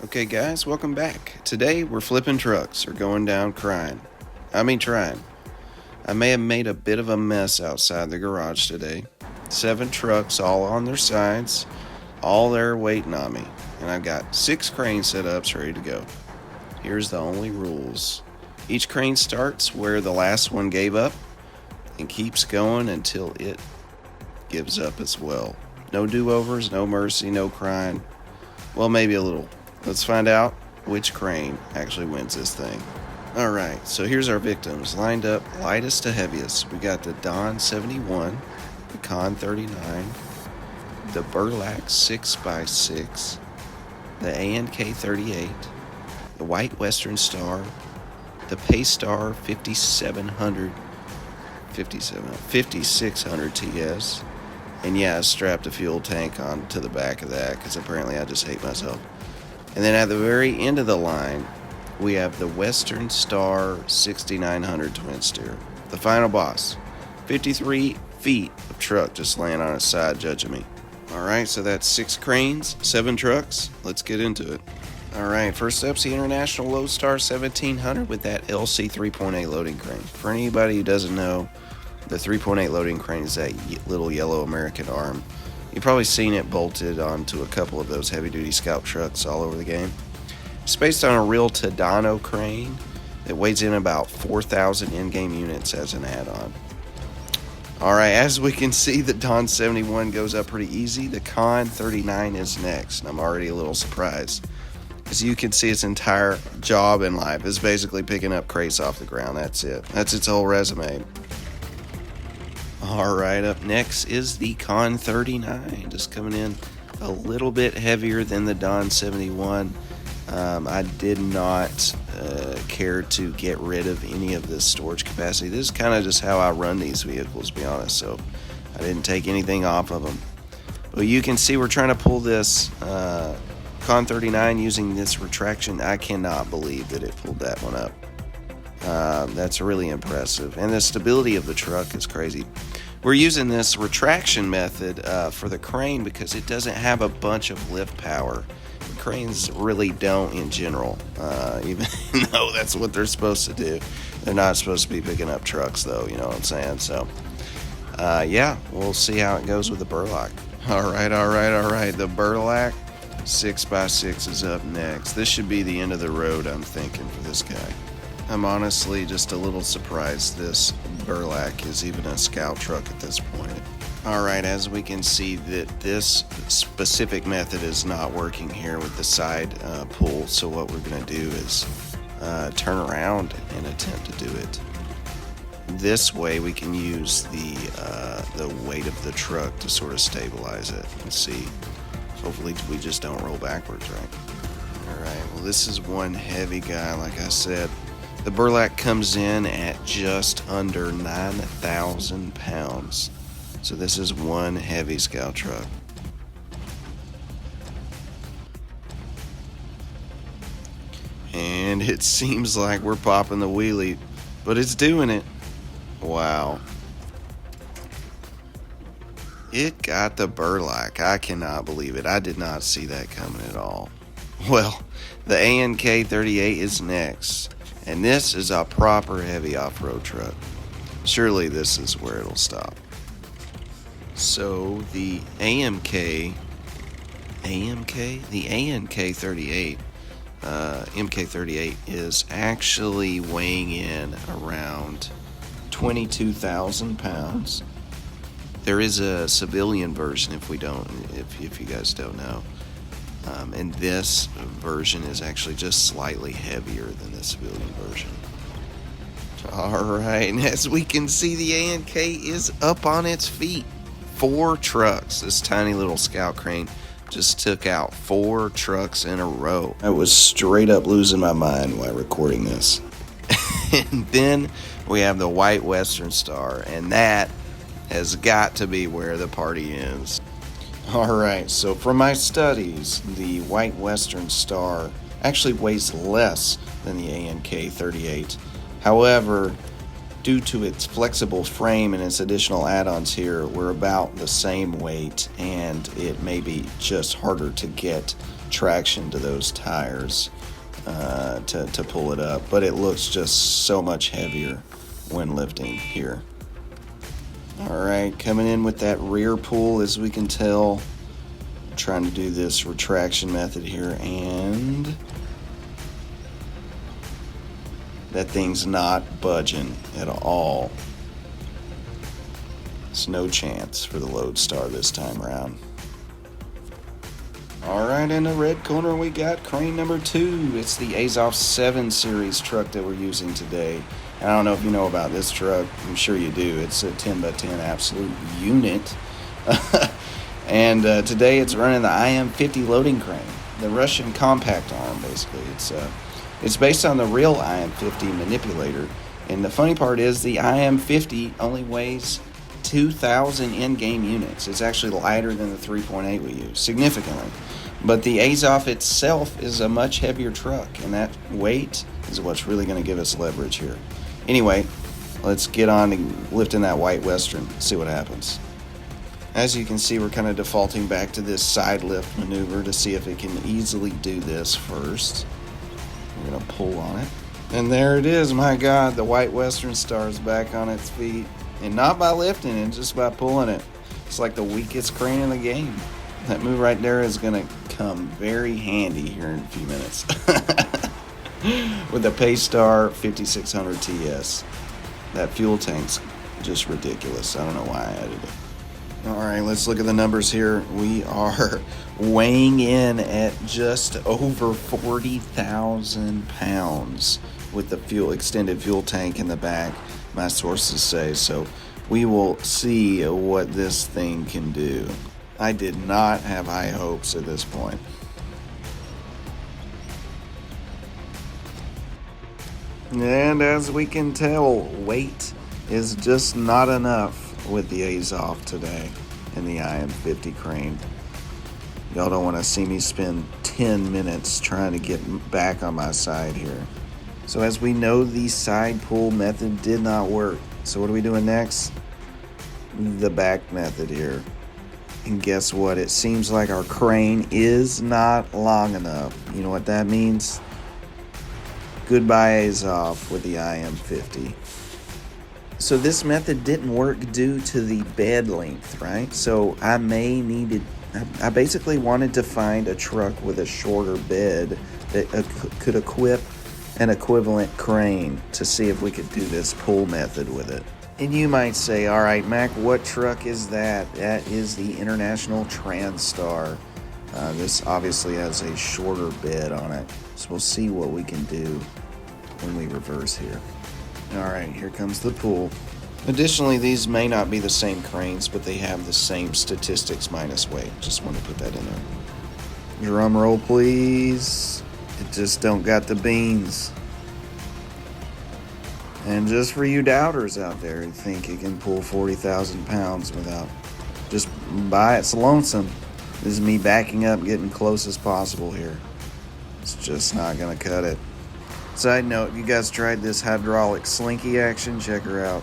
Okay guys, welcome back. Today we're flipping trucks or going down trying. I may have made a bit of a mess outside the garage today. 7 trucks all on their sides, all there waiting on me. And I've got 6 crane setups ready to go. Here's the only rules. Each crane starts where the last one gave up and keeps going until it gives up as well. No do-overs, no mercy, no crying. Well, maybe a little. Let's find out which crane actually wins this thing. Alright, so here's our victims, lined up lightest to heaviest. We got the Don 71, the Con 39, the Burlak 6x6, the ANK 38, the White Western Star, the Paystar 5600 TS, and yeah, I strapped a fuel tank onto the back of that because apparently I just hate myself. And then at the very end of the line, we have the Western Star 6900 twin steer. The final boss. 53 feet of truck just laying on its side judging me. Alright, so that's 6 cranes, 7 trucks. Let's get into it. Alright, first up's the International Lodestar 1700 with that LC 3.8 loading crane. For anybody who doesn't know, the 3.8 loading crane is that little yellow American arm. You've probably seen it bolted onto a couple of those heavy-duty scout trucks all over the game. It's based on a real Tadano crane that weighs in about 4,000 in-game units as an add-on. Alright, as we can see, the Don 71 goes up pretty easy. The Con 39 is next, and I'm already a little surprised. As you can see, its entire job in life is basically picking up crates off the ground. That's it. That's its whole resume. Alright, up next is the Con 39, just coming in a little bit heavier than the Don 71. I did not care to get rid of any of this storage capacity. This is kind of just how I run these vehicles, to be honest, so I didn't take anything off of them. But you can see we're trying to pull this Con 39 using this retraction. I cannot believe that it pulled that one up. That's really impressive, and the stability of the truck is crazy. We're using this retraction method for the crane because it doesn't have a bunch of lift power. Cranes really don't in general, even though that's what they're supposed to do. They're not supposed to be picking up trucks though, you know what I'm saying? So yeah, we'll see how it goes with the Burlak. Alright, the Burlak 6x6 is up next. This should be the end of the road, I'm thinking, for this guy. I'm honestly just a little surprised this Burlak is even a scout truck at this point. Alright, as we can see that this specific method is not working here with the side pull, so what we're going to do is turn around and attempt to do it. This way we can use the weight of the truck to sort of stabilize it and see. Hopefully we just don't roll backwards, right? Alright, well this is one heavy guy, like I said. The Burlak comes in at just under 9,000 pounds. So this is one heavy scout truck. And it seems like we're popping the wheelie, but it's doing it. Wow. It got the Burlak. I cannot believe it. I did not see that coming at all. Well, the ANK 38 is next. And this is a proper heavy off-road truck. Surely this is where it'll stop. So the ANK 38, MK38 is actually weighing in around 22,000 pounds. There is a civilian version if you guys don't know. And this version is actually just slightly heavier than the civilian version. Alright, and as we can see, the ANK is up on its feet. 4 trucks. This tiny little scout crane just took out 4 trucks in a row. I was straight up losing my mind while recording this. And then we have the White Western Star, and that has got to be where the party ends. Alright, so from my studies, the White Western Star actually weighs less than the ANK 38. However, due to its flexible frame and its additional add-ons here, we're about the same weight, and it may be just harder to get traction to those tires to pull it up, but it looks just so much heavier when lifting here. All right, coming in with that rear pull, as we can tell. I'm trying to do this retraction method here, and that thing's not budging at all. It's no chance for the Lodestar this time around. All right, in the red corner, we got crane number 2. It's the Azov 7 series truck that we're using today. I don't know if you know about this truck. I'm sure you do. It's a 10x10 absolute unit. And today it's running the IM-50 loading crane, the Russian compact arm, basically. It's based on the real IM-50 manipulator. And the funny part is the IM-50 only weighs 2,000 in-game units. It's actually lighter than the 3.8 we use, significantly. But the Azov itself is a much heavier truck, and that weight is what's really going to give us leverage here. Anyway, let's get on to lifting that white Western, see what happens. As you can see, we're kind of defaulting back to this side lift maneuver to see if it can easily do this first. We're going to pull on it. And there it is, my God, the white Western Star is back on its feet. And not by lifting it, just by pulling it. It's like the weakest crane in the game. That move right there is going to come very handy here in a few minutes. With the Paystar 5600 TS. That fuel tank's just ridiculous. I don't know why I added it. All right, let's look at the numbers here. We are weighing in at just over 40,000 pounds with the extended fuel tank in the back, my sources say. So we will see what this thing can do. I did not have high hopes at this point. And as we can tell, weight is just not enough with the Azov today in the IM-50 crane. Y'all don't want to see me spend 10 minutes trying to get back on my side here. So as we know, the side pull method did not work. So what are we doing next? The back method here. And guess what? It seems like our crane is not long enough. You know what that means? Goodbye Azov with the IM-50. So this method didn't work due to the bed length, right? So I basically wanted to find a truck with a shorter bed that could equip an equivalent crane to see if we could do this pull method with it. And you might say, all right, Mac, what truck is that? That is the International Transstar. This obviously has a shorter bed on it. So we'll see what we can do when we reverse here. All right, here comes the pull. Additionally, these may not be the same cranes, but they have the same statistics minus weight. Just want to put that in there. Drum roll, please. It just don't got the beans. And just for you doubters out there who think it can pull 40,000 pounds without just by its lonesome, this is me backing up, getting close as possible here. It's just not going to cut it. Side note, you guys tried this hydraulic slinky action? Check her out.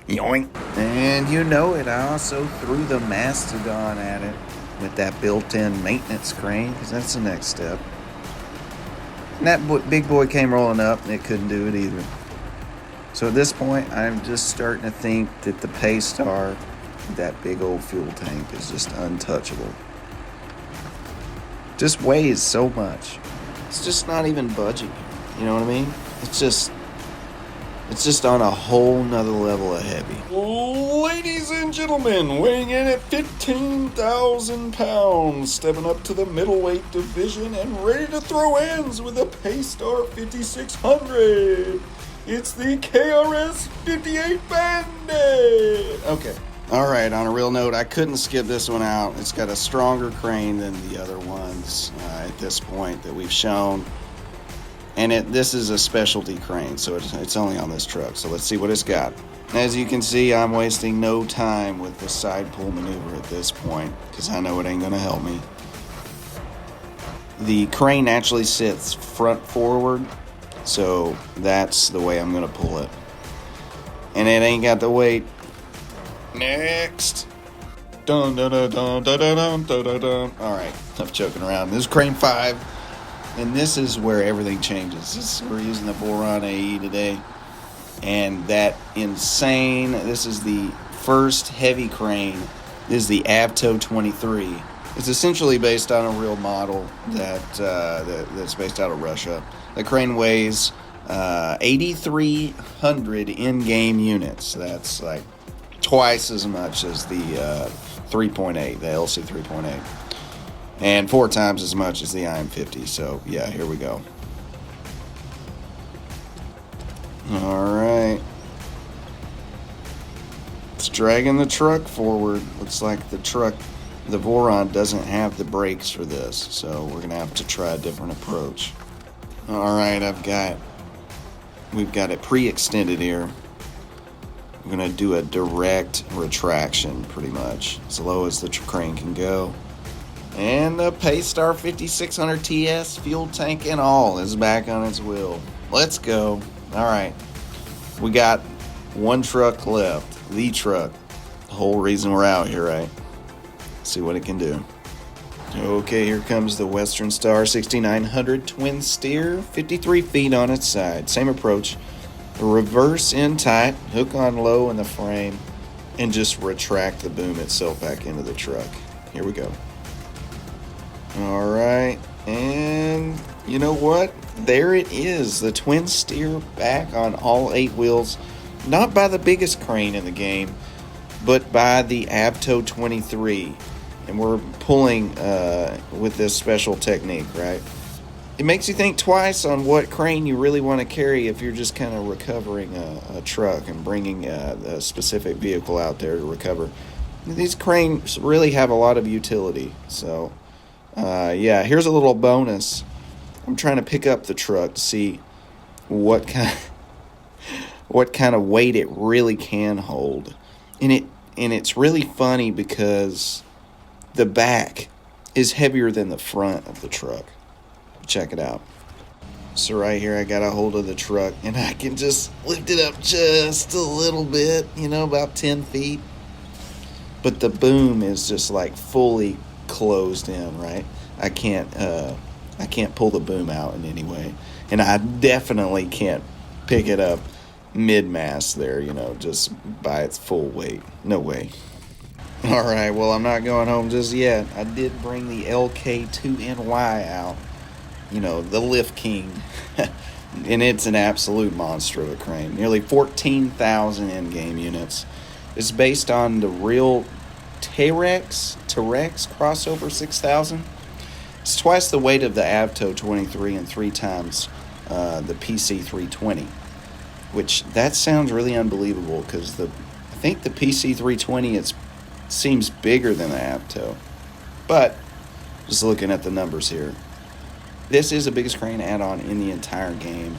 Yoink. And you know it, I also threw the Mastodon at it with that built-in maintenance crane, because that's the next step. And that big boy came rolling up, and it couldn't do it either. So at this point, I'm just starting to think that the Paystar, that big old fuel tank, is just untouchable. Just weighs so much. It's just not even budging. You know what I mean? It's just on a whole nother level of heavy. Ladies and gentlemen, weighing in at 15,000 pounds, stepping up to the middleweight division and ready to throw ends with a Paystar 5600. It's the KRS 58 Bandit. Okay. All right, on a real note, I couldn't skip this one out. It's got a stronger crane than the other ones at this point that we've shown. And this is a specialty crane, so it's only on this truck. So let's see what it's got. As you can see, I'm wasting no time with the side pull maneuver at this point, because I know it ain't going to help me. The crane actually sits front forward, so that's the way I'm going to pull it. And it ain't got the weight. Next. Dun dun dun dun dun dun dun dun dun. All right, enough joking around. This is Crane 5, and this is where everything changes. We're using the Boron AE today, and that insane. This is the first heavy crane. This is the Avto 23. It's essentially based on a real model that's based out of Russia. The crane weighs 8,300 in-game units. That's like twice as much as the 3.8, the LC 3.8, and 4 times as much as the IM50. So yeah, here we go. All right, it's dragging the truck forward. Looks like the Voron doesn't have the brakes for this, so we're gonna have to try a different approach. All right, we've got it pre-extended here. We're going to do a direct retraction, pretty much, as low as the crane can go. And the Paystar 5600 TS, fuel tank and all, is back on its wheel. Let's go. All right. We got one truck left. The truck. The whole reason we're out here, right? See what it can do. Okay, here comes the Western Star 6900 twin steer, 53 feet on its side. Same approach. Reverse in tight, hook on low in the frame, and just retract the boom itself back into the truck. Here we go. All right, and you know what? There it is, the twin steer back on all 8 wheels. Not by the biggest crane in the game, but by the Avto 23. And we're pulling with this special technique, right? It makes you think twice on what crane you really want to carry if you're just kind of recovering a truck and bringing a specific vehicle out there to recover. These cranes really have a lot of utility. So, yeah, here's a little bonus. I'm trying to pick up the truck to see what kind of weight it really can hold. And it's really funny because the back is heavier than the front of the truck. Check it out. So right here I got a hold of the truck and I can just lift it up just a little bit, about 10 feet. But the boom is just like fully closed in, right? I can't pull the boom out in any way. And I definitely can't pick it up mid-mass there, just by its full weight. No way. All right, well, I'm not going home just yet. I did bring the LK2NY out. The Lift King. And it's an absolute monster of a crane. Nearly 14,000 in-game units. It's based on the real T-Rex crossover 6000. It's twice the weight of the Avto 23 and 3 times the PC 320. Which, that sounds really unbelievable because I think the PC 320 seems bigger than the Avto. But, just looking at the numbers here, this is the biggest crane add-on in the entire game.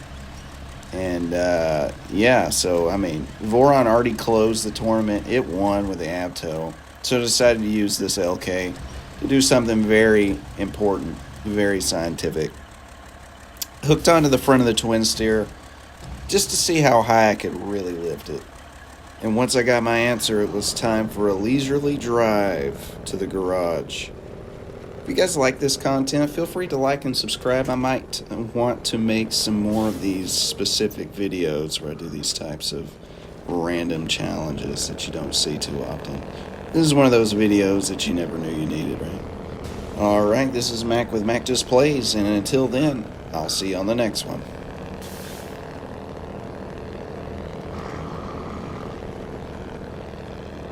And, yeah, so, Voron already closed the tournament. It won with the Avto. So I decided to use this LK to do something very important, very scientific. Hooked onto the front of the twin steer just to see how high I could really lift it. And once I got my answer, it was time for a leisurely drive to the garage. If you guys like this content, feel free to like and subscribe. I might want to make some more of these specific videos where I do these types of random challenges that you don't see too often. This is one of those videos that you never knew you needed, right? Alright, this is Mac with Mac Just Plays, and until then, I'll see you on the next one.